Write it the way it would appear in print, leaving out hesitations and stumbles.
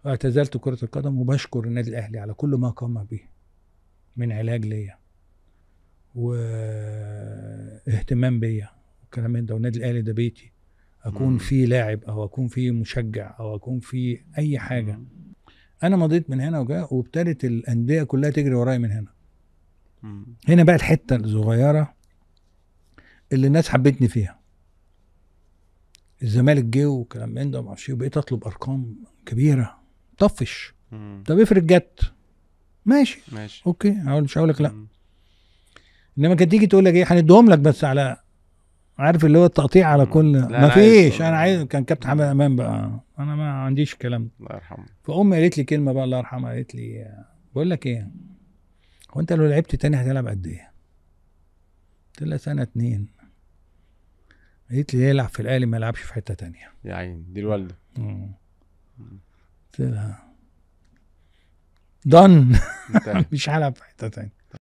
اعتزلت كرة القدم، وبشكر النادي الاهلي على كل ما قام به من علاج ليا واهتمام بيا والكلام من ده. والنادي الاهلي ده بيتي، اكون فيه لاعب او اكون فيه مشجع او اكون فيه اي حاجه. انا مضيت من هنا وجاء، وابتدت الانديه كلها تجري ورايا من هنا. هنا بقى الحته الصغيره اللي الناس حبتني فيها. الزمالك جه وكلام من ده وما اعرفش، وبقيت اطلب ارقام كبيره طفش. طب افرض جت، ماشي اوكي، مش هقول لك لا. انما كانت تيجي تقول لك ايه، هنديهم لك بس على، عارف اللي هو التقطيع على كل، ما فيش. انا عايز، كان كابتن حماد امام بقى، انا ما عنديش الكلام ده، الله يرحمه. فامي قالت لي كلمه بقى الله يرحمها، قالت لي بقول لك ايه، هو انت لو لعبت تاني هتلعب قد ايه؟ قلت لها سنه 2. قالت لي يلعب في الاهلي ما يلعبش في حته تانيه. يا عيني دي الوالده. قلت لها دن مش هلعب في حته تانيه.